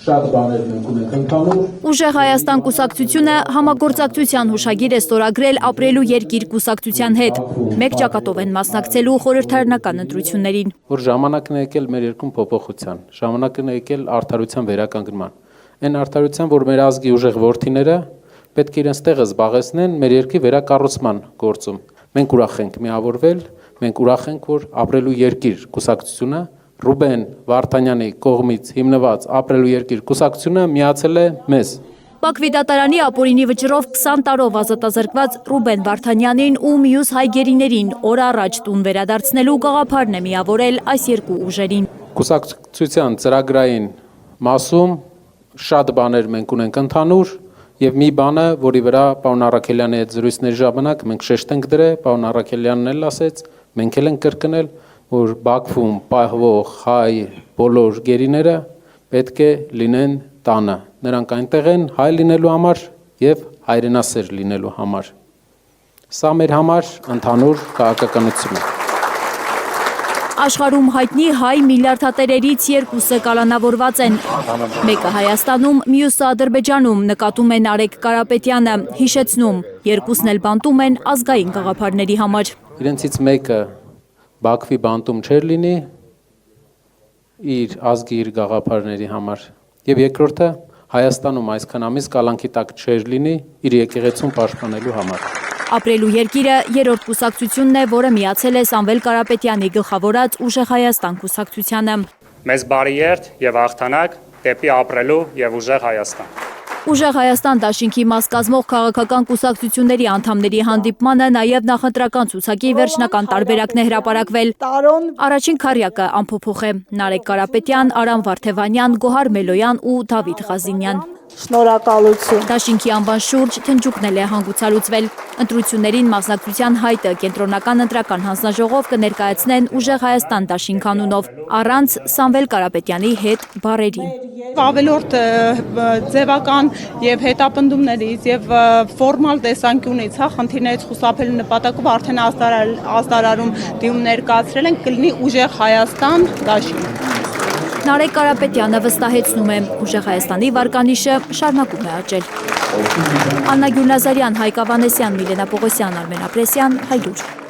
Շատ բաներ մենք ունենք ընդհանուր։ Ուժեղ Հայաստան կուսակցությունը համագործակցության հուշագիր է ստորագրել ապրելու երկիր կուսակցության հետ։ Մեկ ճակատով են մասնակցելու խորհրդարանական ընտրություններին։ Որ ժամանակն է եկել մեր երկրում փոփոխության, ժամանակն է եկել արդարության վերականգնման։ Այն արդարության, որ մեր ազգի ուժեղ որդիները պետք է իրենց տեղը զբաղեցնեն մեր երկրի վերակառուցման գործում։ Մենք ուրախ ենք միավորվել, մենք ուրախ ենք, որ ապրելու երկիր կուսակցությունը Ռուբեն Վարդանյանի կողմից հիմնված ապրելու երկիր կուսակցությունը միացել է մեզ։ Բաքվի դատարանի ապօրինի վճռով 20 տարով ազատազրկված Ռուբեն Վարդանյանին ու մյուս հայ գերիներին օր առաջ տուն վերադարձնելու գաղափարն է միավորել այս երկու ուժերին։ Կուսակցության ծրագրային մասում շատ բաներ մենք ունենք ընդհանուր եւ մի բանը, որի վրա պարոն Առաքելյանի հետ զրույցների ժամանակ մենք շեշտ ենք դրել, պարոն Առաքելյանն էլ ասեց, մենք էլ ենք կրկնել, որ Բաքվում պահվող հայ բոլոր գերիները պետք է լինեն տանը։ Նրանք այնտեղ են հայ լինելու համար եւ հայրենասեր լինելու համար։ Սա մեր համար ընդհանուր քաղաքականություն է։ Աշխարհում հայտնի հայ միլիարդատերերից երկուսը կալանավորված են։ Մեկը Հայաստանում, մյուսը Ադրբեջանում, նկատում է Նարեկ Կարապետյանը, հիշեցնում, երկուսն էլ բանտում են ազգային գաղափարների համար։ Իրենցից մեկը Բաքվի բանտում չէր լինի իր ազգի իր գաղափարների համար եւ երկրորդը Հայաստանում այսքան ամիս կալանքի տակ չէր լինի իր եկեղեցուն պաշտպանելու համար։ Ապրելու երկիրը երրորդ կուսակցությունն է, որը միացել է Սամվել Կարապետյանի գլխավորած Ուժեղ Հայաստան կուսակցությանը։ Մեզ բարի երթ եւ հաղթանակ դեպի ապրելու եւ ուժեղ Հայաստան։ Ուժեղ Հայաստան դաշինքի մաս կազմող քաղաքական կուսակցությունների անդամների հանդիպմանը նաև նախընտրական ցուցակի վերջնական տարբերակն է հրապարակվել։ Առաջին քառյակը անփոփոխ է։ Նարեկ Կարապետյան, Արամ Վարդևանյան, Գոհար Մելոյան ու Դավիթ Ղազինյան։ Շնորհակալություն։ Դաշինքի անվան շուրջ թնջուկնել է հանգուցալուծվել։ Ընտրություններին մասնակցության հայտը կենտրոնական ընտրական հանձնաժողով կներկայացնեն Ուժեղ Հայաստան դաշինք անունով, առանց Սամվել Կարապետյանի հետ բառերի։ Ավելորդ ձևական եւ հետապնդումներից եւ ֆորմալ տեսանկյունից խնդիրներից խուսափելու նպատակով արդեն ազդարարում դիմում ներկայացրել են կլինի Ուժեղ Հայաստան դաշինք։ Նարեկ Կարապետյանը վստահեցնում է, Ուժեղ Հայաստանի վարկանիշը շարունակում է աճել։ Աննա Գյուլնազարյան, Հայկ Ավանեսյան, Միլենա Պողոսյան, Արմեն Ապրեսյան, Հայլուր։